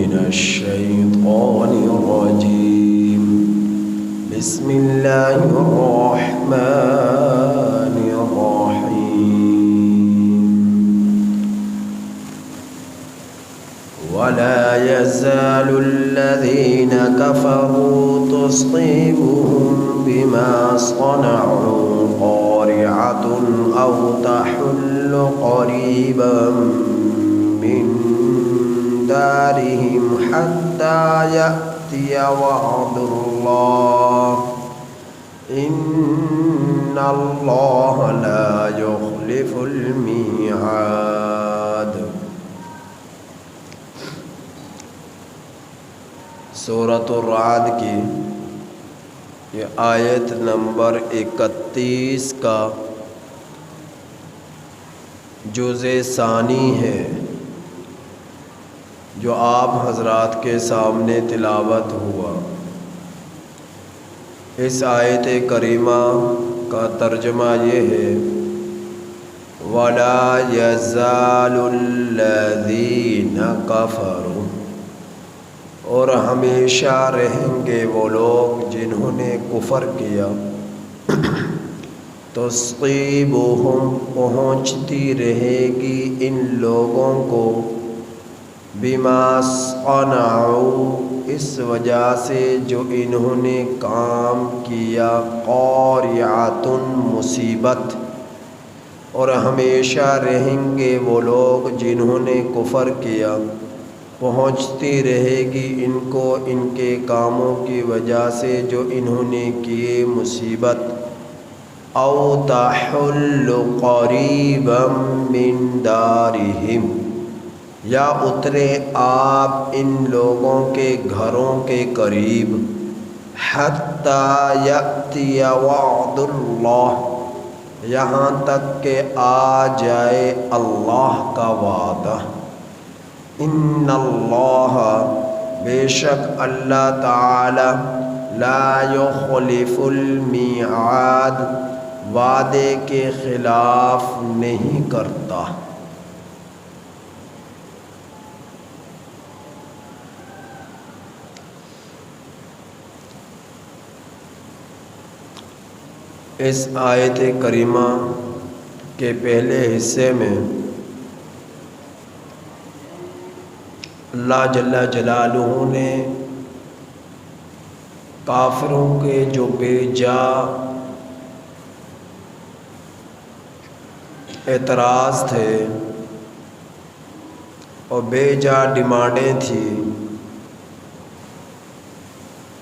من الشيطان الرجيم بسم الله الرحمن الرحيم ولا يزال الذين كفروا تصيبهم بما صنعوا قارعة أو تحل قريبا من دارهم حتى يأتي وعد الله إن الله لا يخلف الميعاد۔ سورۃ الرعد کی یہ آیت نمبر 31 کا جزء ثانی ہے جو آپ حضرات کے سامنے تلاوت ہوا۔ اس آیت کریمہ کا ترجمہ یہ ہے وَلَا يَزَالُ الَّذِينَ كَفَرُوا، اور ہمیشہ رہیں گے وہ لوگ جنہوں نے کفر کیا، تصیبہم پہنچتی رہے گی ان لوگوں کو، بما صنعوا اس وجہ سے جو انہوں نے کام کیا، قارعۃ مصیبت، اور ہمیشہ رہیں گے وہ لوگ جنہوں نے کفر کیا، پہنچتی رہے گی ان کو ان کے کاموں کی وجہ سے جو انہوں نے کیے مصیبت، او تحل قریبا من دارہم، یا اترے آپ ان لوگوں کے گھروں کے قریب، حتی یأتی وعد اللہ، یہاں تک کہ آ جائے اللہ کا وعدہ، ان اللہ بے شک اللہ تعالی لا یخلف المیعاد وعدے کے خلاف نہیں کرتا۔ اس آیت کریمہ کے پہلے حصے میں اللہ جل جلالہ نے کافروں کے جو بے جا اعتراض تھے اور بے جا ڈیمانڈیں تھیں،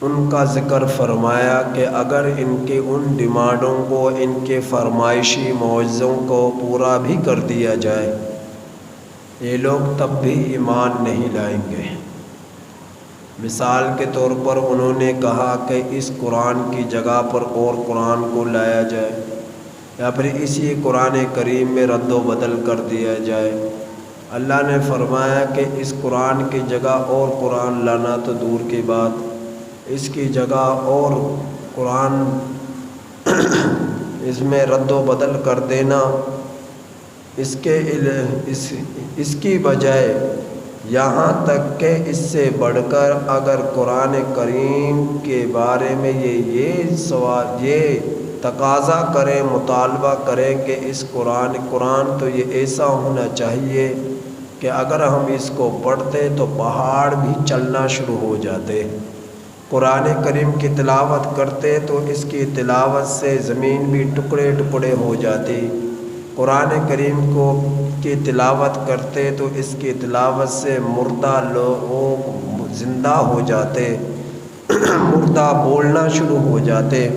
ان کا ذکر فرمایا کہ اگر ان کے ان ڈیمانڈوں کو، ان کے فرمائشی معجزوں کو پورا بھی کر دیا جائے، یہ لوگ تب بھی ایمان نہیں لائیں گے۔ مثال کے طور پر انہوں نے کہا کہ اس قرآن کی جگہ پر اور قرآن کو لایا جائے، یا پھر اسی قرآن کریم میں رد و بدل کر دیا جائے۔ اللہ نے فرمایا کہ اس قرآن کی جگہ اور قرآن لانا تو دور کی بات، اس کی جگہ اور قرآن اس میں رد و بدل کر دینا، اس کی بجائے یہاں تک کہ اس سے بڑھ کر اگر قرآن کریم کے بارے میں یہ تقاضا کریں، مطالبہ کریں کہ اس قرآن تو یہ ایسا ہونا چاہیے کہ اگر ہم اس کو پڑھتے تو پہاڑ بھی چلنا شروع ہو جاتے، قرآن کریم کی تلاوت کرتے تو اس کی تلاوت سے زمین بھی ٹکڑے ٹکڑے ہو جاتی، قرآن کریم کی تلاوت کرتے تو اس کی تلاوت سے مردہ لوگ زندہ ہو جاتے، مردہ بولنا شروع ہو جاتے۔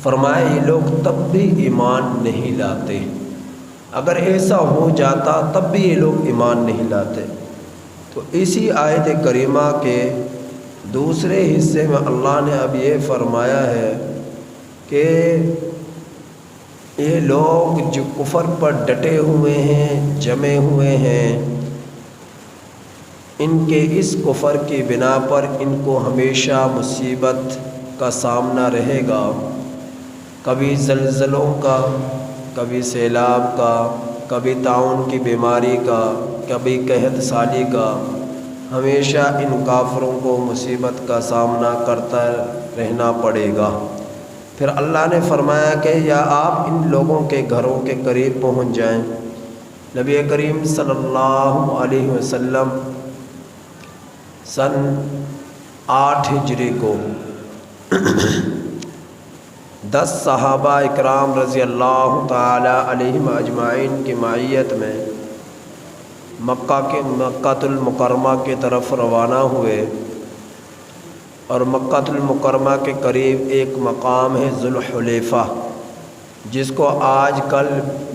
فرمایا یہ لوگ تب بھی ایمان نہیں لاتے، اگر ایسا ہو جاتا تب بھی یہ لوگ ایمان نہیں لاتے۔ تو اسی آیت کریمہ کے دوسرے حصے میں اللہ نے اب یہ فرمایا ہے کہ یہ لوگ جو کفر پر ڈٹے ہوئے ہیں، جمے ہوئے ہیں، ان کے اس کفر کی بنا پر ان کو ہمیشہ مصیبت کا سامنا رہے گا، کبھی زلزلوں کا، کبھی سیلاب کا، کبھی طاعون کی بیماری کا، کبھی قحط سالی کا، ہمیشہ ان کافروں کو مصیبت کا سامنا کرتا رہنا پڑے گا۔ پھر اللہ نے فرمایا کہ یا آپ ان لوگوں کے گھروں کے قریب پہنچ جائیں۔ نبی کریم صلی اللہ علیہ وسلم سن 8 ہجری کو 10 صحابہ اکرام رضی اللہ تعالی علیہم اجمعین کی معیت میں مکہ المکرمہ کی طرف روانہ ہوئے، اور مکہ المکرمہ کے قریب ایک مقام ہے ذوالحلیفہ، جس کو آج کل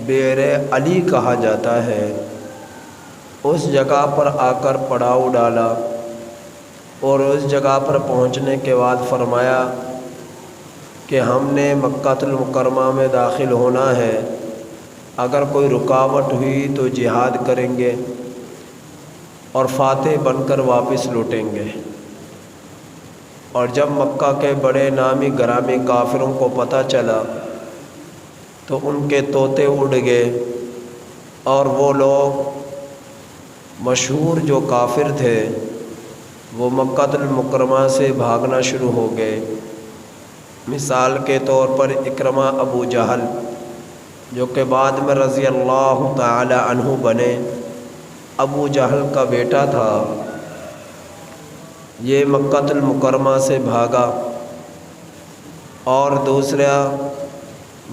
بئر علی کہا جاتا ہے۔ اس جگہ پر آ کر پڑاؤ ڈالا، اور اس جگہ پر پہنچنے کے بعد فرمایا کہ ہم نے مکہ المکرمہ میں داخل ہونا ہے، اگر کوئی رکاوٹ ہوئی تو جہاد کریں گے اور فاتح بن کر واپس لوٹیں گے۔ اور جب مکہ کے بڑے نامی گرامی کافروں کو پتہ چلا تو ان کے طوطے اڑ گئے، اور وہ لوگ مشہور جو کافر تھے وہ مکہ المکرمہ سے بھاگنا شروع ہو گئے۔ مثال کے طور پر اکرمہ ابو جہل، جو کہ بعد میں رضی اللہ تعالی عنہ بنے، ابو جہل کا بیٹا تھا، یہ مکہ المکرمہ سے بھاگا۔ اور دوسرا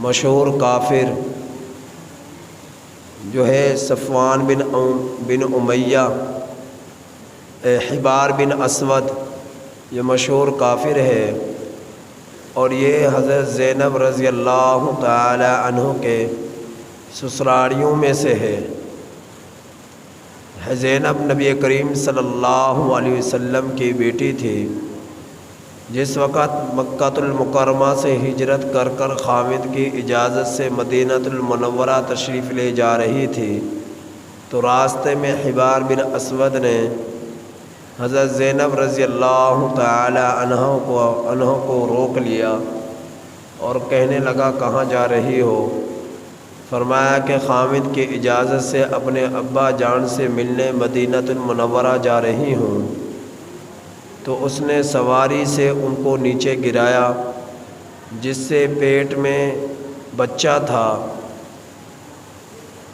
مشہور کافر جو ہے صفوان بن امیہ، حبار بن اسود، یہ مشہور کافر ہے، اور یہ حضرت زینب رضی اللہ تعالی عنہ کے سسراریوں میں سے ہے۔ زینب نبی کریم صلی اللہ علیہ وسلم کی بیٹی تھی۔ جس وقت مکہ المکرمہ سے ہجرت کر کر خامد کی اجازت سے مدینہ المنورہ تشریف لے جا رہی تھی، تو راستے میں حبار بن اسود نے حضرت زینب رضی اللہ تعالی عنہ کو روک لیا اور کہنے لگا کہاں جا رہی ہو؟ فرمایا کہ خامد کی اجازت سے اپنے ابا جان سے ملنے مدینہ المنورہ جا رہی ہوں۔ تو اس نے سواری سے ان کو نیچے گرایا، جس سے پیٹ میں بچہ تھا،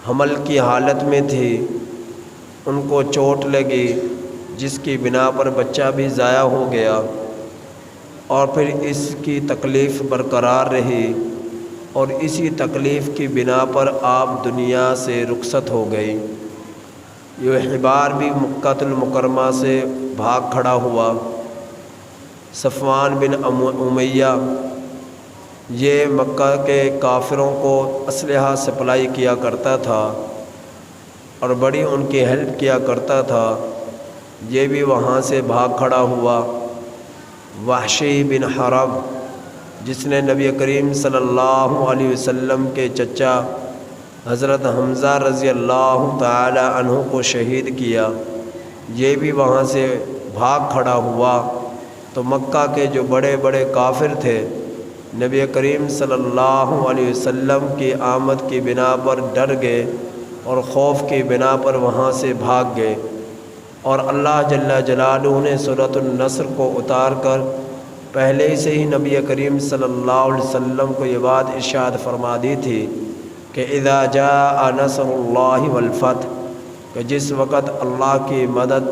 حمل کی حالت میں تھی، ان کو چوٹ لگی، جس کی بنا پر بچہ بھی ضائع ہو گیا، اور پھر اس کی تکلیف برقرار رہی، اور اسی تکلیف کی بنا پر آپ دنیا سے رخصت ہو گئی۔ یہ حبار بھی مکہ المکرمہ سے بھاگ کھڑا ہوا۔ صفوان بن امیہ یہ مکہ کے کافروں کو اسلحہ سپلائی کیا کرتا تھا اور بڑی ان کی ہیلپ کیا کرتا تھا، یہ بھی وہاں سے بھاگ کھڑا ہوا۔ وحشی بن حرب، جس نے نبی کریم صلی اللہ علیہ وسلم کے چچا حضرت حمزہ رضی اللہ تعالی عنہ کو شہید کیا، یہ بھی وہاں سے بھاگ کھڑا ہوا۔ تو مکہ کے جو بڑے بڑے کافر تھے، نبی کریم صلی اللہ علیہ وسلم کی آمد کی بنا پر ڈر گئے اور خوف کی بنا پر وہاں سے بھاگ گئے، اور اللہ جل جلالہ نے سورۃ النصر کو اتار کر پہلے سے ہی نبی کریم صلی اللہ علیہ وسلم کو یہ بات ارشاد فرما دی تھی کہ اذا جاء نصر اللہ والفتح، کہ جس وقت اللہ کی مدد،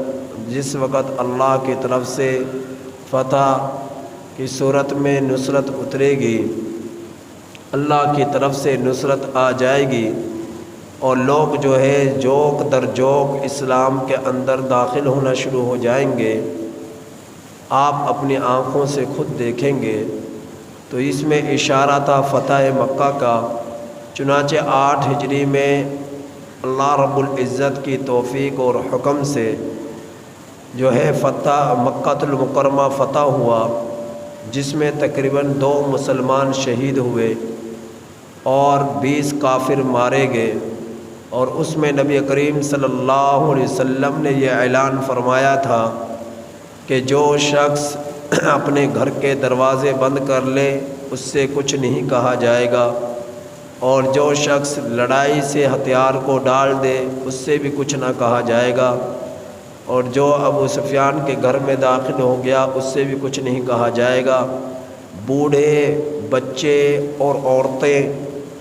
جس وقت اللہ کی طرف سے فتح کی صورت میں نصرت اترے گی، اللہ کی طرف سے نصرت آ جائے گی، اور لوگ جو ہے جوک در جوک اسلام کے اندر داخل ہونا شروع ہو جائیں گے، آپ اپنی آنکھوں سے خود دیکھیں گے۔ تو اس میں اشارہ تھا فتح مکہ کا۔ چنانچہ 8 ہجری میں اللہ رب العزت کی توفیق اور حکم سے جو ہے فتح مکہ المکرمہ فتح ہوا، جس میں تقریباً 2 مسلمان شہید ہوئے اور 20 کافر مارے گئے، اور اس میں نبی کریم صلی اللہ علیہ وسلم نے یہ اعلان فرمایا تھا کہ جو شخص اپنے گھر کے دروازے بند کر لے اس سے کچھ نہیں کہا جائے گا، اور جو شخص لڑائی سے ہتھیار کو ڈال دے اس سے بھی کچھ نہ کہا جائے گا، اور جو ابو سفیان کے گھر میں داخل ہو گیا اس سے بھی کچھ نہیں کہا جائے گا، بوڑھے بچے اور عورتیں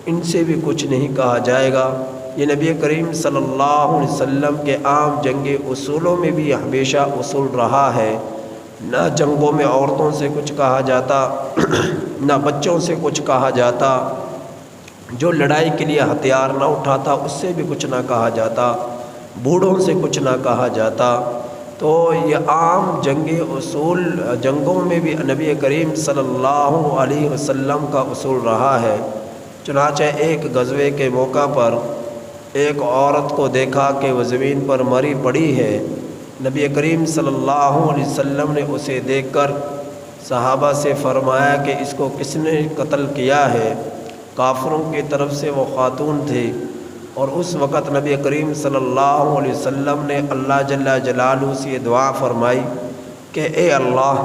ان سے بھی کچھ نہیں کہا جائے گا۔ یہ نبی کریم صلی اللہ علیہ وسلم کے عام جنگی اصولوں میں بھی ہمیشہ اصول رہا ہے، نہ جنگوں میں عورتوں سے کچھ کہا جاتا نہ بچوں سے کچھ کہا جاتا، جو لڑائی کے لیے ہتھیار نہ اٹھاتا اس سے بھی کچھ نہ کہا جاتا، بوڑھوں سے کچھ نہ کہا جاتا۔ تو یہ عام جنگی اصول جنگوں میں بھی نبی کریم صلی اللہ علیہ وسلم کا اصول رہا ہے۔ چنانچہ ایک غزوے کے موقع پر ایک عورت کو دیکھا کہ وہ زمین پر مری پڑی ہے۔ نبی کریم صلی اللہ علیہ وسلم نے اسے دیکھ کر صحابہ سے فرمایا کہ اس کو کس نے قتل کیا ہے؟ کافروں کی طرف سے وہ خاتون تھی، اور اس وقت نبی کریم صلی اللہ علیہ وسلم نے اللہ جل جلالہ سے یہ دعا فرمائی کہ اے اللہ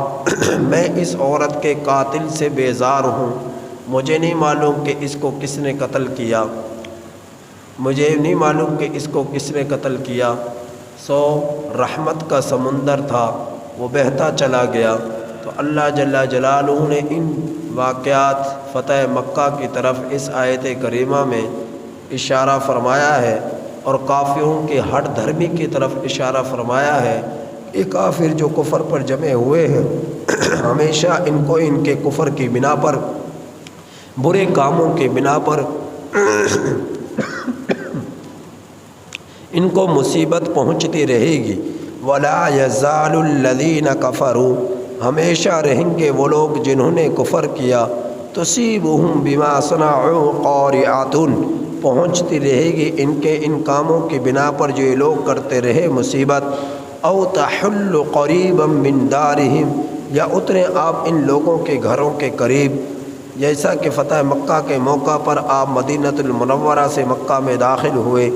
میں اس عورت کے قاتل سے بیزار ہوں، مجھے نہیں معلوم کہ اس کو کس نے قتل کیا، مجھے نہیں معلوم کہ اس کو کس نے قتل کیا۔ سو رحمت کا سمندر تھا، وہ بہتا چلا گیا۔ تو اللہ جل جلالہ نے ان واقعات فتح مکہ کی طرف اس آیت کریمہ میں اشارہ فرمایا ہے، اور کافروں کے ہٹ دھرمی کی طرف اشارہ فرمایا ہے۔ یہ کافر جو کفر پر جمے ہوئے ہیں ہمیشہ ان کو ان کے کفر کی بنا پر، برے کاموں کی بنا پر ان کو مصیبت پہنچتی رہے گی۔ وَلَا يَزَالُ الَّذِينَ كَفَرُوا، ہمیشہ رہیں گے وہ لوگ جنہوں نے کفر کیا، تُصِيبُهُم بِمَا صَنَعُوا قَارِعَةٌ، پہنچتی رہے گی ان کے ان کاموں کی بنا پر جو یہ لوگ کرتے رہے مصیبت۔ أَوْ تَحُلُّ قَرِيبًا مِّن دَارِهِمْ، یا اتریں آپ ان لوگوں کے گھروں کے قریب، جیسا کہ فتح مکہ کے موقع پر آپ مدینۃ المنورہ سے مکہ میں داخل ہوئے،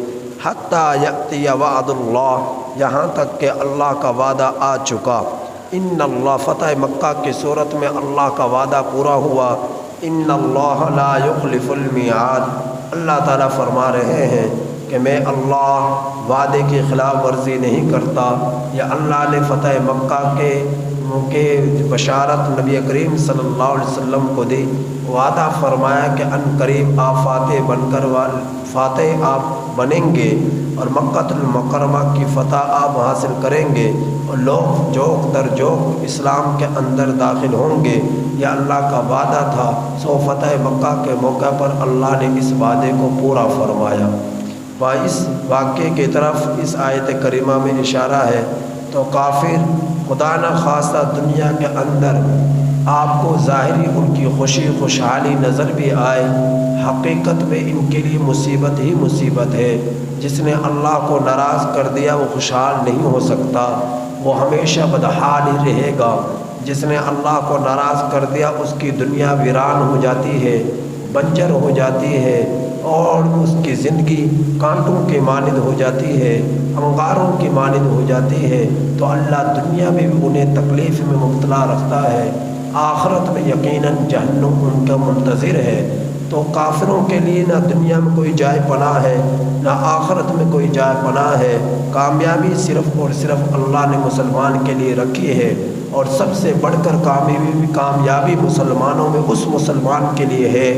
حتیٰ یأتی وعد اللہ، یہاں تک کہ اللہ کا وعدہ آ چکا۔ ان اللہ، فتح مکہ کی صورت میں اللہ کا وعدہ پورا ہوا۔ ان اللہ لا یخلف المیعاد، اللہ تعالیٰ فرما رہے ہیں کہ میں اللہ وعدے کی خلاف ورزی نہیں کرتا۔ یا اللہ نے فتح مکہ کے بشارت نبی کریم صلی اللہ علیہ وسلم کو دی، وعدہ فرمایا کہ ان قریب آپ فاتح آپ بنیں گے، اور مکہ المکرمہ کی فتح آپ حاصل کریں گے، اور لوگ جوک در جوک اسلام کے اندر داخل ہوں گے۔ یہ اللہ کا وعدہ تھا۔ سو فتح مکہ کے موقع پر اللہ نے اس وعدے کو پورا فرمایا۔ اس واقعے کی طرف اس آیت کریمہ میں اشارہ ہے۔ تو کافر خدا نہ خواستہ دنیا کے اندر آپ کو ظاہری ان کی خوشی خوشحالی نظر بھی آئے، حقیقت میں ان کے لیے مصیبت ہی مصیبت ہے۔ جس نے اللہ کو ناراض کر دیا وہ خوشحال نہیں ہو سکتا، وہ ہمیشہ بدحال ہی رہے گا۔ جس نے اللہ کو ناراض کر دیا اس کی دنیا ویران ہو جاتی ہے، بنجر ہو جاتی ہے، اور اس کی زندگی کانٹوں کے مانند ہو جاتی ہے، انگاروں کی مانند ہو جاتی ہے۔ تو اللہ دنیا میں بھی انہیں تکلیف میں مبتلا رکھتا ہے، آخرت میں یقیناً جہنم ان کا منتظر ہے۔ تو کافروں کے لیے نہ دنیا میں کوئی جائے پناہ ہے، نہ آخرت میں کوئی جائے پناہ ہے۔ کامیابی صرف اور صرف اللہ نے مسلمان کے لیے رکھی ہے، اور سب سے بڑھ کر کامیابی مسلمانوں میں اس مسلمان کے لیے ہے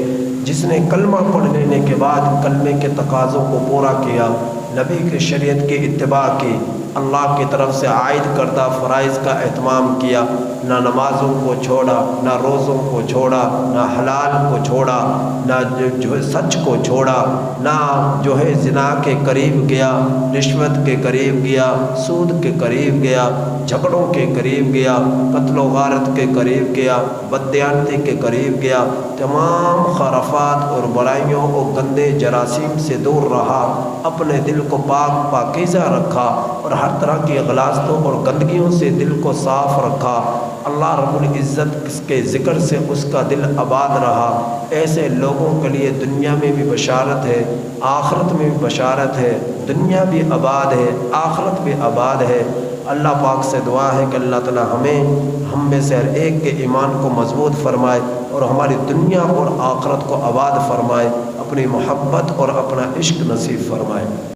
جس نے کلمہ پڑھ لینے کے بعد کلمے کے تقاضوں کو پورا کیا، نبی کی شریعت کی اتباع کی، اللہ کی طرف سے عائد کردہ فرائض کا اہتمام کیا، نہ نمازوں کو چھوڑا، نہ روزوں کو چھوڑا، نہ حلال کو چھوڑا، نہ جو سچ کو چھوڑا، نہ جو ہے زنا کے قریب گیا، رشوت کے قریب گیا، سود کے قریب گیا، جھگڑوں کے قریب گیا، قتل و غارت کے قریب گیا، بددیانتی کے قریب گیا، تمام خرافات اور برائیوں اور گندے جراثیم سے دور رہا، اپنے دل کو پاکیزہ رکھا، اور ہر طرح کی غلاظتوں اور گندگیوں سے دل کو صاف رکھا۔ اللہ رب العزت کے ذکر سے اس کا دل آباد رہا۔ ایسے لوگوں کے لیے دنیا میں بھی بشارت ہے، آخرت میں بھی بشارت ہے۔ دنیا بھی آباد ہے، آخرت بھی آباد ہے۔ اللہ پاک سے دعا ہے کہ اللہ تعالی ہم میں سے ہر ایک کے ایمان کو مضبوط فرمائے، اور ہماری دنیا اور آخرت کو آباد فرمائے، اپنی محبت اور اپنا عشق نصیب فرمائے۔